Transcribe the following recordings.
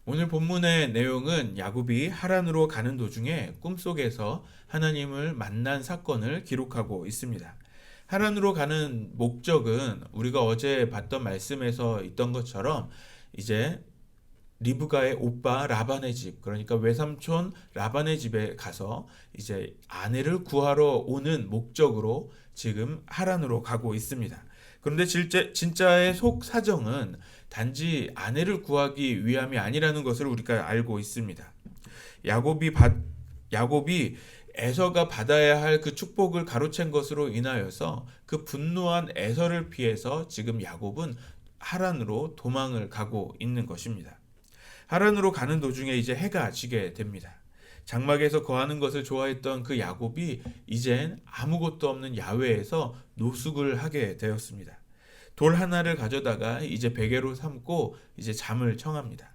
오늘 본문의 내용은 야곱이 하란으로 가는 도중에 꿈속에서 하나님을 만난 사건을 기록하고 있습니다. 하란으로 가는 목적은 우리가 어제 봤던 말씀에서 있던 것처럼 이제 리브가의 오빠 라반의 집, 그러니까 외삼촌 라반의 집에 가서 이제 아내를 구하러 오는 목적으로 지금 하란으로 가고 있습니다. 그런데 진짜의 속 사정은 단지 아내를 구하기 위함이 아니라는 것을 우리가 알고 있습니다. 야곱이 받 야곱이 에서가 받아야 할 그 축복을 가로챈 것으로 인하여서 그 분노한 에서를 피해서 지금 야곱은 하란으로 도망을 가고 있는 것입니다. 하란으로 가는 도중에 이제 해가 지게 됩니다. 장막에서 거하는 것을 좋아했던 그 야곱이 이젠 아무것도 없는 야외에서 노숙을 하게 되었습니다. 돌 하나를 가져다가 이제 베개로 삼고 이제 잠을 청합니다.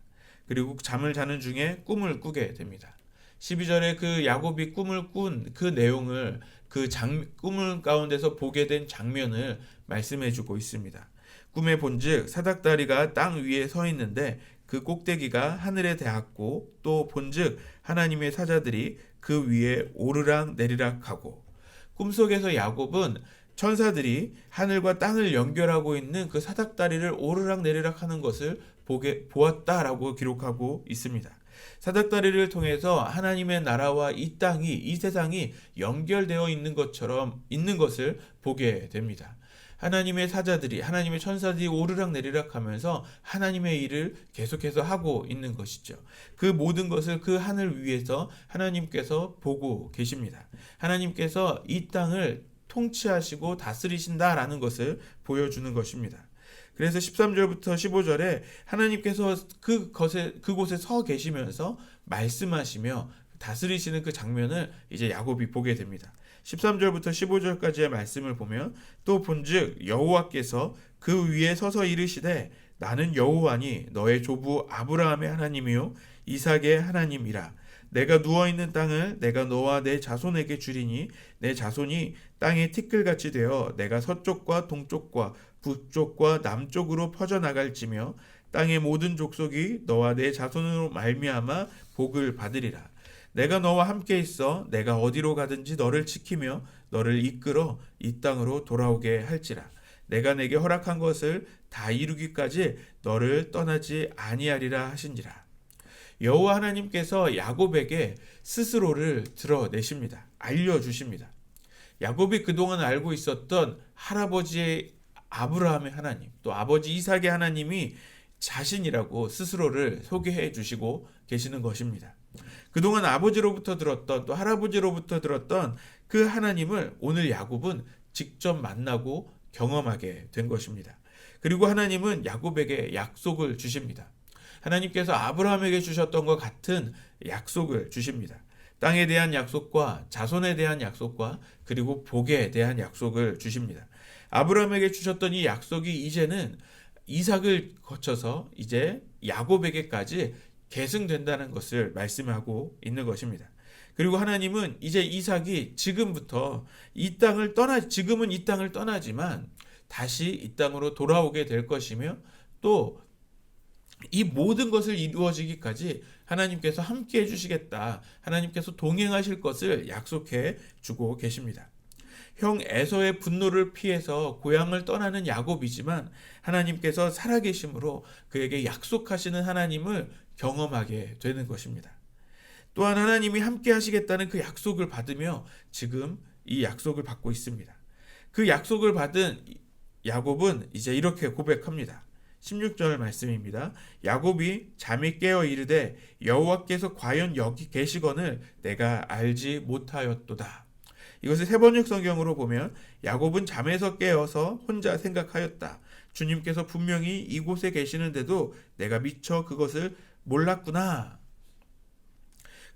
그리고 잠을 자는 중에 꿈을 꾸게 됩니다. 12절에 그 야곱이 꿈을 꾼 그 내용을 꿈을 가운데서 보게 된 장면을 말씀해 주고 있습니다. 꿈에 본즉 사닥다리가 땅 위에 서 있는데 그 꼭대기가 하늘에 닿았고 또 본즉 하나님의 사자들이 그 위에 오르락 내리락 하고 꿈속에서 야곱은 천사들이 하늘과 땅을 연결하고 있는 그 사닥다리를 오르락 내리락 하는 것을 보았다라고 기록하고 있습니다. 사닥다리를 통해서 하나님의 나라와 이 세상이 연결되어 있는 것처럼 있는 것을 보게 됩니다. 하나님의 사자들이, 하나님의 천사들이 오르락 내리락 하면서 하나님의 일을 계속해서 하고 있는 것이죠. 그 모든 것을 그 하늘 위에서 하나님께서 보고 계십니다. 하나님께서 이 땅을 통치하시고 다스리신다라는 것을 보여주는 것입니다. 그래서 13절부터 15절에 하나님께서 그곳에 서 계시면서 말씀하시며 다스리시는 그 장면을 이제 야곱이 보게 됩니다. 13절부터 15절까지의 말씀을 보면 또 본즉 여호와께서 그 위에 서서 이르시되 나는 여호와니 너의 조부 아브라함의 하나님이요 이삭의 하나님이라. 내가 누워있는 땅을 내가 너와 내 자손에게 주리니 내 자손이 땅의 티끌같이 되어 내가 서쪽과 동쪽과 북쪽과 남쪽으로 퍼져나갈지며 땅의 모든 족속이 너와 내 자손으로 말미암아 복을 받으리라. 내가 너와 함께 있어 내가 어디로 가든지 너를 지키며 너를 이끌어 이 땅으로 돌아오게 할지라. 내가 내게 허락한 것을 다 이루기까지 너를 떠나지 아니하리라 하신지라. 여호와 하나님께서 야곱에게 스스로를 드러내십니다. 알려주십니다. 야곱이 그동안 알고 있었던 할아버지의 아브라함의 하나님, 또 아버지 이삭의 하나님이 자신이라고 스스로를 소개해 주시고 계시는 것입니다. 그동안 아버지로부터 들었던 또 할아버지로부터 들었던 그 하나님을 오늘 야곱은 직접 만나고 경험하게 된 것입니다. 그리고 하나님은 야곱에게 약속을 주십니다. 하나님께서 아브라함에게 주셨던 것 같은 약속을 주십니다. 땅에 대한 약속과 자손에 대한 약속과 그리고 복에 대한 약속을 주십니다. 아브라함에게 주셨던 이 약속이 이제는 이삭을 거쳐서 이제 야곱에게까지 계승된다는 것을 말씀하고 있는 것입니다. 그리고 하나님은 이제 이삭이 지금은 이 땅을 떠나지만 다시 이 땅으로 돌아오게 될 것이며 또 이 모든 것을 이루어지기까지 하나님께서 함께 해주시겠다. 하나님께서 동행하실 것을 약속해 주고 계십니다. 형 에서의 분노를 피해서 고향을 떠나는 야곱이지만 하나님께서 살아계심으로 그에게 약속하시는 하나님을 경험하게 되는 것입니다. 또한 하나님이 함께 하시겠다는 그 약속을 받으며 지금 이 약속을 받고 있습니다. 그 약속을 받은 야곱은 이제 이렇게 고백합니다. 16절 말씀입니다. 야곱이 잠이 깨어 이르되 여호와께서 과연 여기 계시거늘 내가 알지 못하였도다. 이것을 세번역 성경으로 보면 야곱은 잠에서 깨어서 혼자 생각하였다. 주님께서 분명히 이곳에 계시는데도 내가 미처 그것을 몰랐구나.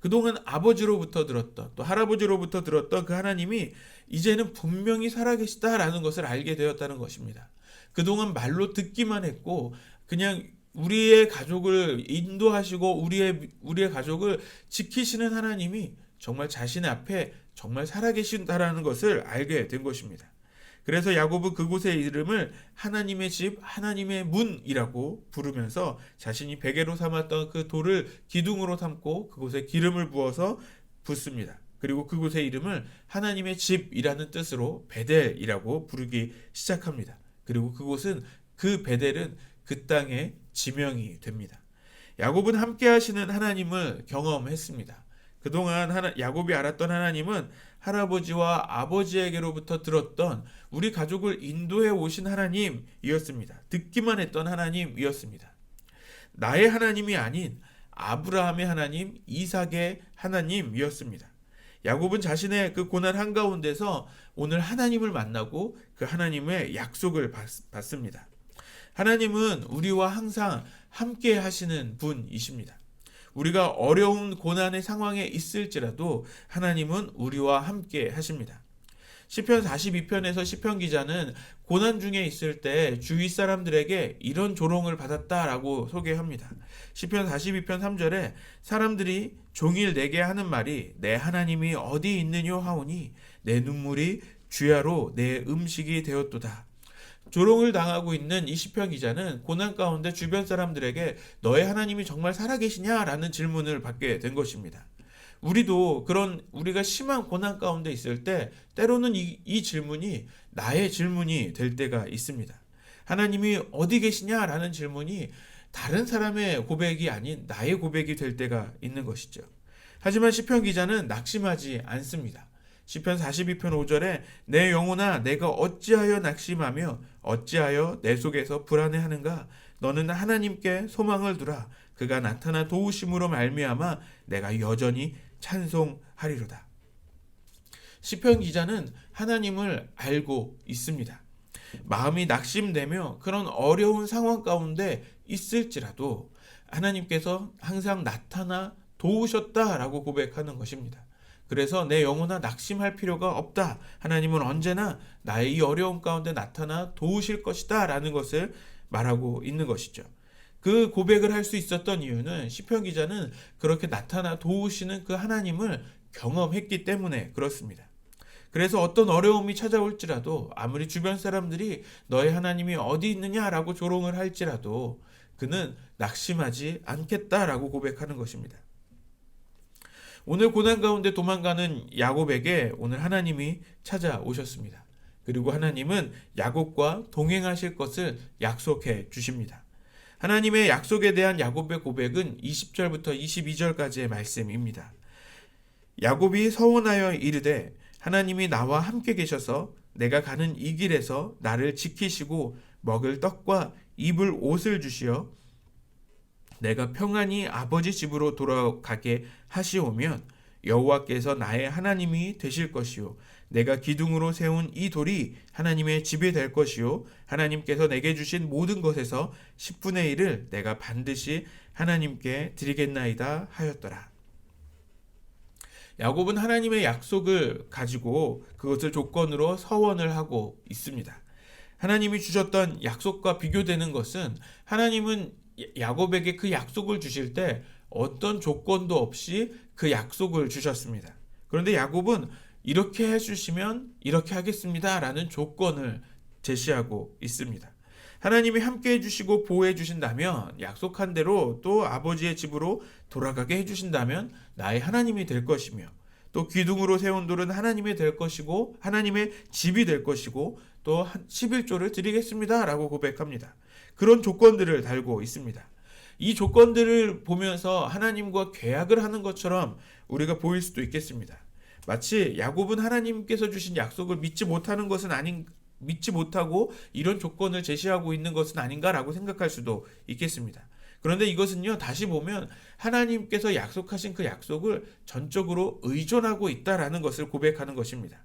그동안 아버지로부터 들었던 또 할아버지로부터 들었던 그 하나님이 이제는 분명히 살아계시다라는 것을 알게 되었다는 것입니다. 그동안 말로 듣기만 했고 그냥 우리의 가족을 인도하시고 우리의 가족을 지키시는 하나님이 정말 자신의 앞에 정말 살아계신다라는 것을 알게 된 것입니다. 그래서 야곱은 그곳의 이름을 하나님의 집, 하나님의 문이라고 부르면서 자신이 베개로 삼았던 그 돌을 기둥으로 삼고 그곳에 기름을 부어서 붓습니다. 그리고 그곳의 이름을 하나님의 집이라는 뜻으로 베델이라고 부르기 시작합니다. 그리고 그 베델은 그 땅의 지명이 됩니다. 야곱은 함께 하시는 하나님을 경험했습니다. 그동안 야곱이 알았던 하나님은 할아버지와 아버지에게로부터 들었던 우리 가족을 인도해 오신 하나님이었습니다. 듣기만 했던 하나님이었습니다. 나의 하나님이 아닌 아브라함의 하나님, 이삭의 하나님이었습니다. 야곱은 자신의 그 고난 한가운데서 오늘 하나님을 만나고 그 하나님의 약속을 받습니다. 하나님은 우리와 항상 함께 하시는 분이십니다. 우리가 어려운 고난의 상황에 있을지라도 하나님은 우리와 함께 하십니다. 시편 42편에서 시편 기자는 고난 중에 있을 때 주위 사람들에게 이런 조롱을 받았다라고 소개합니다. 시편 42편 3절에 사람들이 종일 내게 하는 말이 내 하나님이 어디 있느뇨 하오니 내 눈물이 주야로 내 음식이 되었도다. 조롱을 당하고 있는 이 시편 기자는 고난 가운데 주변 사람들에게 너의 하나님이 정말 살아계시냐라는 질문을 받게 된 것입니다. 우리가 심한 고난 가운데 있을 때 때로는 이 질문이 나의 질문이 될 때가 있습니다. 하나님이 어디 계시냐라는 질문이 다른 사람의 고백이 아닌 나의 고백이 될 때가 있는 것이죠. 하지만 시편 기자는 낙심하지 않습니다. 시편 42편 5절에 내 영혼아 내가 어찌하여 낙심하며 어찌하여 내 속에서 불안해하는가 너는 하나님께 소망을 두라 그가 나타나 도우심으로 말미암아 내가 여전히 찬송하리로다. 시편 기자는 하나님을 알고 있습니다. 마음이 낙심되며 그런 어려운 상황 가운데 있을지라도 하나님께서 항상 나타나 도우셨다라고 고백하는 것입니다. 그래서 내 영혼아 낙심할 필요가 없다. 하나님은 언제나 나의 이 어려움 가운데 나타나 도우실 것이다 라는 것을 말하고 있는 것이죠. 그 고백을 할 수 있었던 이유는 시편 기자는 그렇게 나타나 도우시는 그 하나님을 경험했기 때문에 그렇습니다. 그래서 어떤 어려움이 찾아올지라도 아무리 주변 사람들이 너의 하나님이 어디 있느냐라고 조롱을 할지라도 그는 낙심하지 않겠다라고 고백하는 것입니다. 오늘 고난 가운데 도망가는 야곱에게 오늘 하나님이 찾아오셨습니다. 그리고 하나님은 야곱과 동행하실 것을 약속해 주십니다. 하나님의 약속에 대한 야곱의 고백은 20절부터 22절까지의 말씀입니다. 야곱이 서원하여 이르되 하나님이 나와 함께 계셔서 내가 가는 이 길에서 나를 지키시고 먹을 떡과 입을 옷을 주시어 내가 평안히 아버지 집으로 돌아가게 하시오면 여호와께서 나의 하나님이 되실 것이요 내가 기둥으로 세운 이 돌이 하나님의 집이 될 것이요 하나님께서 내게 주신 모든 것에서 10분의 1을 내가 반드시 하나님께 드리겠나이다 하였더라. 야곱은 하나님의 약속을 가지고 그것을 조건으로 서원을 하고 있습니다. 하나님이 주셨던 약속과 비교되는 것은 하나님은 야곱에게 그 약속을 주실 때 어떤 조건도 없이 그 약속을 주셨습니다. 그런데 야곱은 이렇게 해주시면 이렇게 하겠습니다 라는 조건을 제시하고 있습니다. 하나님이 함께 해주시고 보호해 주신다면 약속한 대로 또 아버지의 집으로 돌아가게 해주신다면 나의 하나님이 될 것이며 또 기둥으로 세운 돌은 하나님이 될 것이고 하나님의 집이 될 것이고 또 11조를 드리겠습니다 라고 고백합니다. 그런 조건들을 달고 있습니다. 이 조건들을 보면서 하나님과 계약을 하는 것처럼 우리가 보일 수도 있겠습니다. 마치 야곱은 하나님께서 주신 약속을 믿지 못하고 이런 조건을 제시하고 있는 것은 아닌가라고 생각할 수도 있겠습니다. 그런데 이것은요, 다시 보면 하나님께서 약속하신 그 약속을 전적으로 의존하고 있다라는 것을 고백하는 것입니다.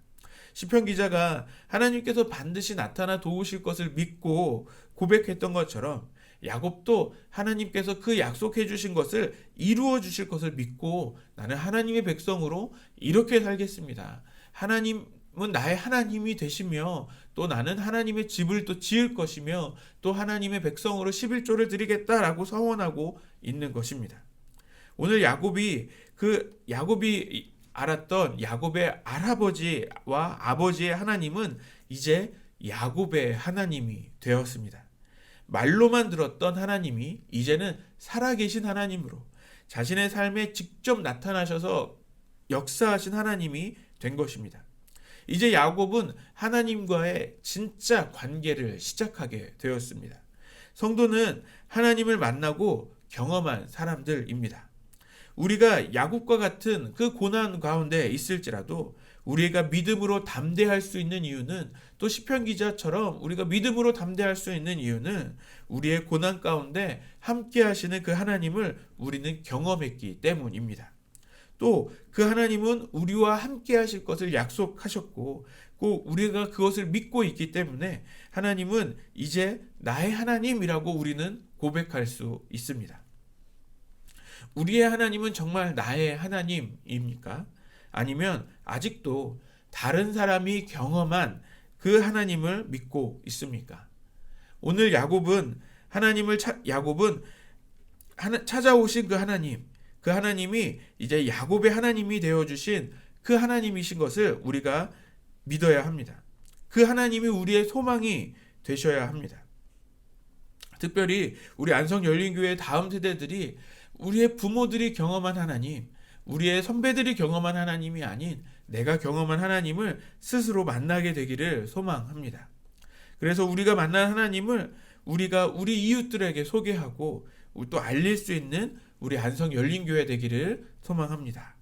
시편 기자가 하나님께서 반드시 나타나 도우실 것을 믿고 고백했던 것처럼 야곱도 하나님께서 그 약속해 주신 것을 이루어 주실 것을 믿고 나는 하나님의 백성으로 이렇게 살겠습니다. 하나님은 나의 하나님이 되시며 또 나는 하나님의 집을 또 지을 것이며 또 하나님의 백성으로 11조를 드리겠다라고 서원하고 있는 것입니다. 오늘 야곱이 알았던 야곱의 할아버지와 아버지의 하나님은 이제 야곱의 하나님이 되었습니다. 말로만 들었던 하나님이 이제는 살아계신 하나님으로 자신의 삶에 직접 나타나셔서 역사하신 하나님이 된 것입니다. 이제 야곱은 하나님과의 진짜 관계를 시작하게 되었습니다. 성도는 하나님을 만나고 경험한 사람들입니다. 우리가 야곱과 같은 그 고난 가운데 있을지라도 우리가 믿음으로 담대할 수 있는 이유는, 또 시편 기자처럼 우리가 믿음으로 담대할 수 있는 이유는 우리의 고난 가운데 함께 하시는 그 하나님을 우리는 경험했기 때문입니다. 또 그 하나님은 우리와 함께 하실 것을 약속하셨고 꼭 우리가 그것을 믿고 있기 때문에 하나님은 이제 나의 하나님이라고 우리는 고백할 수 있습니다. 우리의 하나님은 정말 나의 하나님입니까? 아니면 아직도 다른 사람이 경험한 그 하나님을 믿고 있습니까? 오늘 야곱은 찾아오신 그 하나님, 그 하나님이 이제 야곱의 하나님이 되어주신 그 하나님이신 것을 우리가 믿어야 합니다. 그 하나님이 우리의 소망이 되셔야 합니다. 특별히 우리 안성열린교회 다음 세대들이 우리의 부모들이 경험한 하나님, 우리의 선배들이 경험한 하나님이 아닌 내가 경험한 하나님을 스스로 만나게 되기를 소망합니다. 그래서 우리가 만난 하나님을 우리가 우리 이웃들에게 소개하고 또 알릴 수 있는 우리 안성열린교회 되기를 소망합니다.